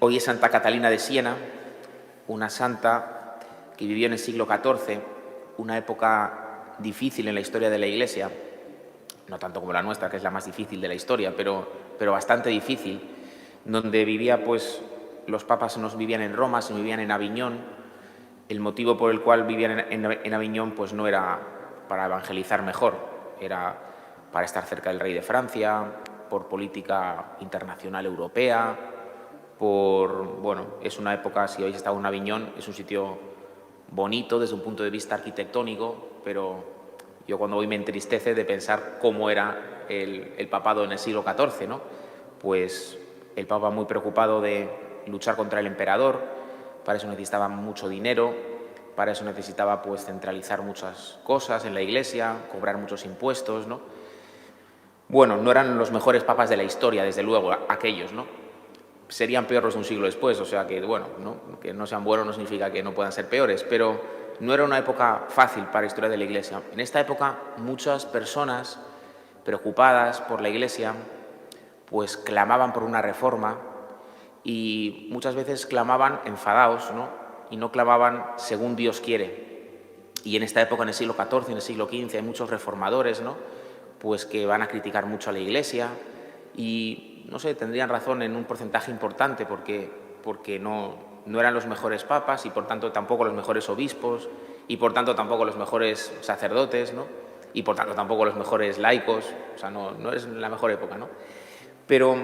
Hoy es Santa Catalina de Siena, una santa que vivió en el siglo XIV, una época difícil en la historia de la Iglesia, no tanto como la nuestra, que es la más difícil de la historia, pero bastante difícil, donde vivía, pues, los papas no vivían en Roma, sino vivían en Aviñón. El motivo por el cual vivían en Aviñón, pues, no era para evangelizar mejor, era para estar cerca del rey de Francia, por política internacional europea, es una época, si habéis estado en Aviñón, es un sitio bonito desde un punto de vista arquitectónico, pero yo cuando voy me entristece de pensar cómo era el papado en el siglo XIV, ¿no? Pues el papa muy preocupado de luchar contra el emperador, para eso necesitaba mucho dinero, para eso necesitaba, pues, centralizar muchas cosas en la Iglesia, cobrar muchos impuestos, ¿no? Bueno, no eran los mejores papas de la historia, desde luego, aquellos, ¿no? Serían peores un siglo después, o sea que, bueno, ¿no? Que no sean buenos no significa que no puedan ser peores, pero no era una época fácil para la historia de la Iglesia. En esta época, muchas personas preocupadas por la Iglesia, pues clamaban por una reforma y muchas veces clamaban enfadados, ¿no? Y no clamaban según Dios quiere. Y en esta época, en el siglo XIV, en el siglo XV, hay muchos reformadores, ¿no? Pues que van a criticar mucho a la Iglesia y, no sé, tendrían razón en un porcentaje importante porque no eran los mejores papas y, por tanto, tampoco los mejores obispos y, por tanto, tampoco los mejores sacerdotes, ¿no? Y, por tanto, tampoco los mejores laicos. O sea, no es la mejor época, ¿no? Pero,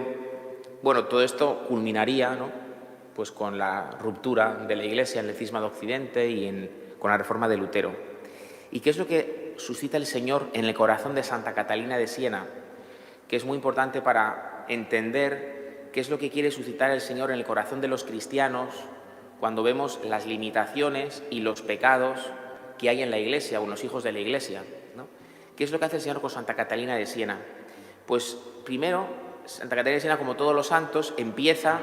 bueno, todo esto culminaría, ¿no? Pues con la ruptura de la Iglesia en el cisma de Occidente y con la reforma de Lutero. ¿Y qué es lo que suscita el Señor en el corazón de Santa Catalina de Siena? Que es muy importante para entender qué es lo que quiere suscitar el Señor en el corazón de los cristianos cuando vemos las limitaciones y los pecados que hay en la Iglesia o en los hijos de la Iglesia, ¿no? ¿Qué es lo que hace el Señor con Santa Catalina de Siena? Pues primero, Santa Catalina de Siena, como todos los santos, empieza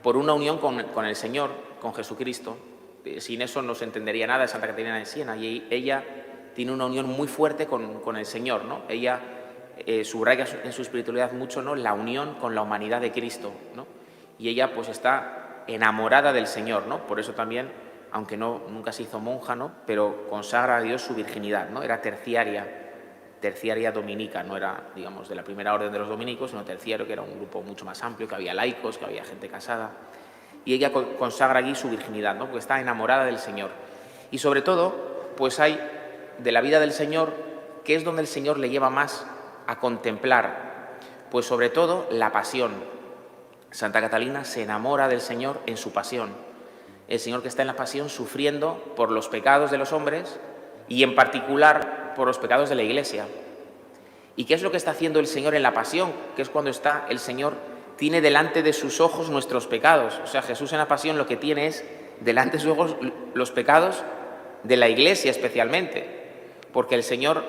por una unión con el Señor, con Jesucristo. Sin eso no se entendería nada de Santa Catalina de Siena, y ella tiene una unión muy fuerte con el Señor, ¿no? Ella subraya en su espiritualidad mucho, ¿no?, la unión con la humanidad de Cristo, ¿no? Y ella, pues, está enamorada del Señor, ¿no? Por eso también, aunque nunca se hizo monja, ¿no?, pero consagra a Dios su virginidad, ¿no? Era terciaria dominica, no era, digamos, de la primera orden de los dominicos, sino terciario, que era un grupo mucho más amplio, que había laicos, que había gente casada. Y ella consagra allí su virginidad, ¿no?, porque está enamorada del Señor. Y sobre todo, pues hay de la vida del Señor, ¿qué es donde el Señor le lleva más a contemplar? Pues sobre todo la pasión. Santa Catalina se enamora del Señor en su pasión. El Señor que está en la pasión sufriendo por los pecados de los hombres y en particular por los pecados de la Iglesia. ¿Y qué es lo que está haciendo el Señor en la pasión? Que es cuando el Señor tiene delante de sus ojos nuestros pecados. O sea, Jesús en la pasión lo que tiene es delante de sus ojos los pecados de la Iglesia especialmente, porque el Señor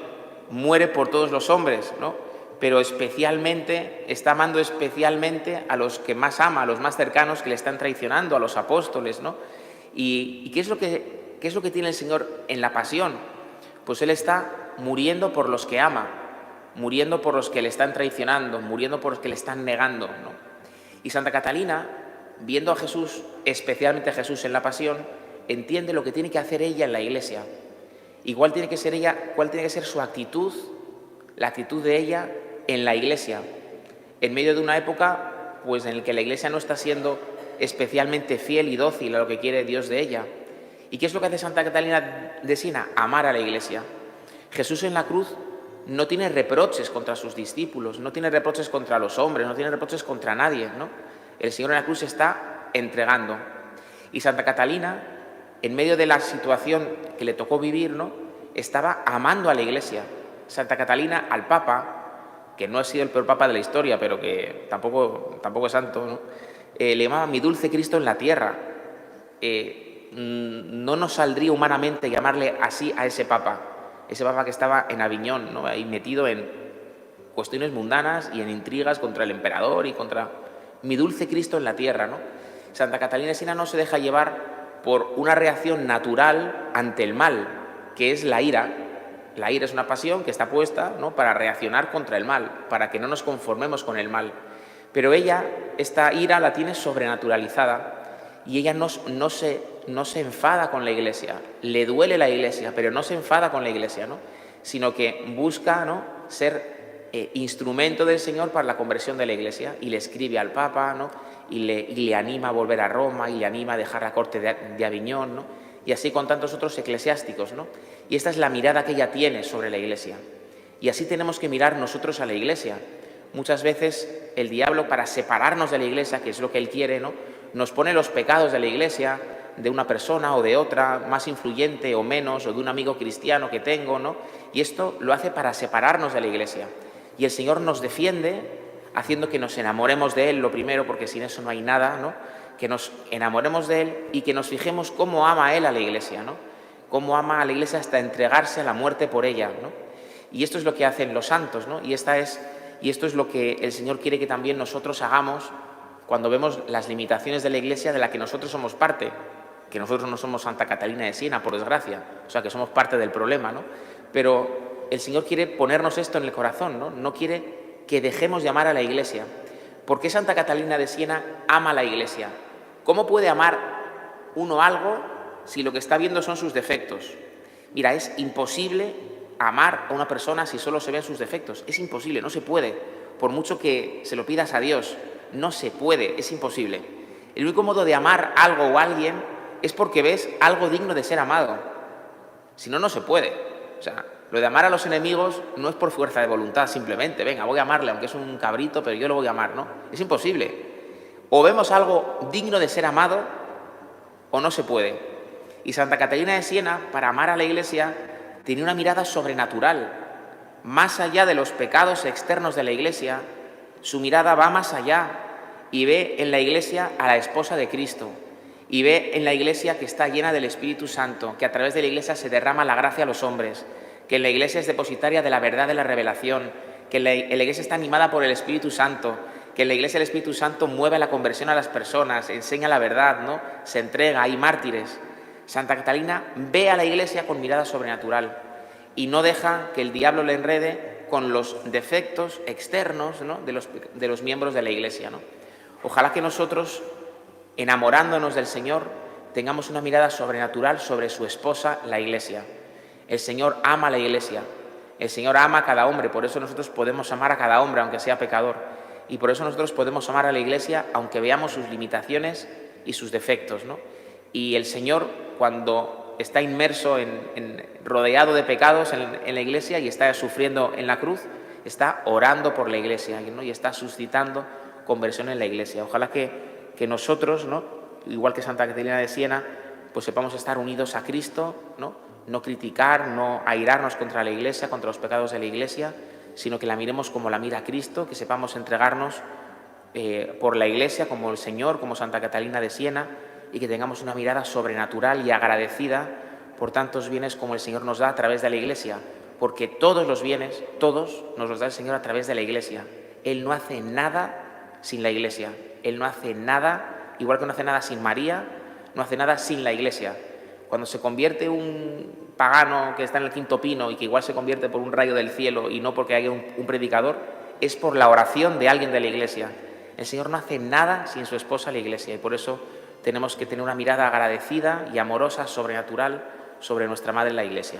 muere por todos los hombres, ¿no? Pero especialmente, está amando especialmente a los que más ama, a los más cercanos que le están traicionando, a los apóstoles, ¿no? ¿Y qué es lo que tiene el Señor en la pasión? Pues Él está muriendo por los que ama, muriendo por los que le están traicionando, muriendo por los que le están negando, ¿no? Y Santa Catalina, viendo a Jesús, especialmente a Jesús en la pasión, entiende lo que tiene que hacer ella en la Iglesia. ¿Y cuál tiene que ser su actitud, la actitud de ella en la Iglesia? En medio de una época, pues, en la que la Iglesia no está siendo especialmente fiel y dócil a lo que quiere Dios de ella. ¿Y qué es lo que hace Santa Catalina de Siena? Amar a la Iglesia. Jesús en la cruz no tiene reproches contra sus discípulos, no tiene reproches contra los hombres, no tiene reproches contra nadie, ¿no? El Señor en la cruz se está entregando. Y Santa Catalina, en medio de la situación que le tocó vivir, ¿no?, estaba amando a la Iglesia. Santa Catalina al Papa, que no ha sido el peor Papa de la historia, pero que tampoco es santo, ¿no?, le llamaba mi dulce Cristo en la tierra. No nos saldría humanamente llamarle así a ese Papa que estaba en Aviñón, ¿no?, ahí metido en cuestiones mundanas y en intrigas contra el emperador y contra mi dulce Cristo en la tierra, ¿no? Santa Catalina de Siena no se deja llevar por una reacción natural ante el mal, que es la ira. La ira es una pasión que está puesta, ¿no?, para reaccionar contra el mal, para que no nos conformemos con el mal. Pero ella esta ira la tiene sobrenaturalizada y ella no se enfada con la Iglesia. Le duele la Iglesia, pero no se enfada con la Iglesia, ¿no? Sino que busca, ¿no?, ser instrumento del Señor para la conversión de la Iglesia, y le escribe al Papa, ¿no?, y le anima a volver a Roma, y le anima a dejar la corte de Aviñón, ¿no?, y así con tantos otros eclesiásticos, ¿no? Y esta es la mirada que ella tiene sobre la Iglesia. Y así tenemos que mirar nosotros a la Iglesia. Muchas veces el diablo, para separarnos de la Iglesia, que es lo que él quiere, ¿no?, nos pone los pecados de la Iglesia, de una persona o de otra, más influyente o menos, o de un amigo cristiano que tengo, ¿no? Y esto lo hace para separarnos de la Iglesia. Y el Señor nos defiende haciendo que nos enamoremos de Él, lo primero, porque sin eso no hay nada, ¿no? Que nos enamoremos de Él y que nos fijemos cómo ama Él a la Iglesia, ¿no? Cómo ama a la Iglesia hasta entregarse a la muerte por ella, ¿no? Y esto es lo que hacen los santos, ¿no? Y esto es lo que el Señor quiere que también nosotros hagamos cuando vemos las limitaciones de la Iglesia de la que nosotros somos parte, que nosotros no somos Santa Catalina de Siena, por desgracia, o sea, que somos parte del problema, ¿no? Pero el Señor quiere ponernos esto en el corazón, ¿no? No quiere que dejemos de amar a la Iglesia. ¿Por qué Santa Catalina de Siena ama a la Iglesia? ¿Cómo puede amar uno algo si lo que está viendo son sus defectos? Mira, es imposible amar a una persona si solo se ven sus defectos. Es imposible, no se puede. Por mucho que se lo pidas a Dios, no se puede, es imposible. El único modo de amar algo o alguien es porque ves algo digno de ser amado. Si no, no se puede. O sea, lo de amar a los enemigos no es por fuerza de voluntad, simplemente, venga, voy a amarle, aunque es un cabrito, pero yo lo voy a amar, ¿no? Es imposible. O vemos algo digno de ser amado o no se puede. Y Santa Catalina de Siena, para amar a la Iglesia, tenía una mirada sobrenatural. Más allá de los pecados externos de la Iglesia, su mirada va más allá y ve en la Iglesia a la esposa de Cristo. Y ve en la Iglesia que está llena del Espíritu Santo, que a través de la Iglesia se derrama la gracia a los hombres, que en la Iglesia es depositaria de la verdad de la revelación, que en la Iglesia está animada por el Espíritu Santo, que en la Iglesia el Espíritu Santo mueve la conversión a las personas, enseña la verdad, ¿no? Se entrega, hay mártires. Santa Catalina ve a la Iglesia con mirada sobrenatural y no deja que el diablo le enrede con los defectos externos, ¿no?, de los miembros de la Iglesia, ¿no? Ojalá que nosotros, enamorándonos del Señor, tengamos una mirada sobrenatural sobre su esposa, la Iglesia. El Señor ama a la Iglesia, el Señor ama a cada hombre, por eso nosotros podemos amar a cada hombre, aunque sea pecador, y por eso nosotros podemos amar a la Iglesia, aunque veamos sus limitaciones y sus defectos, ¿no? Y el Señor, cuando está inmerso, rodeado de pecados en la Iglesia y está sufriendo en la cruz, está orando por la Iglesia, ¿no?, y está suscitando conversión en la Iglesia. Ojalá que nosotros, ¿no?, igual que Santa Catalina de Siena, pues sepamos estar unidos a Cristo, no criticar, no airarnos contra la Iglesia, contra los pecados de la Iglesia, sino que la miremos como la mira Cristo, que sepamos entregarnos por la Iglesia como el Señor, como Santa Catalina de Siena, y que tengamos una mirada sobrenatural y agradecida por tantos bienes como el Señor nos da a través de la Iglesia, porque todos los bienes, todos nos los da el Señor a través de la Iglesia. Él no hace nada sin la Iglesia, Él no hace nada, igual que no hace nada sin María, no hace nada sin la Iglesia. Cuando se convierte un pagano que está en el quinto pino y que igual se convierte por un rayo del cielo y no porque haya un predicador, es por la oración de alguien de la Iglesia. El Señor no hace nada sin su esposa, la Iglesia, y por eso tenemos que tener una mirada agradecida y amorosa, sobrenatural, sobre nuestra Madre, la Iglesia.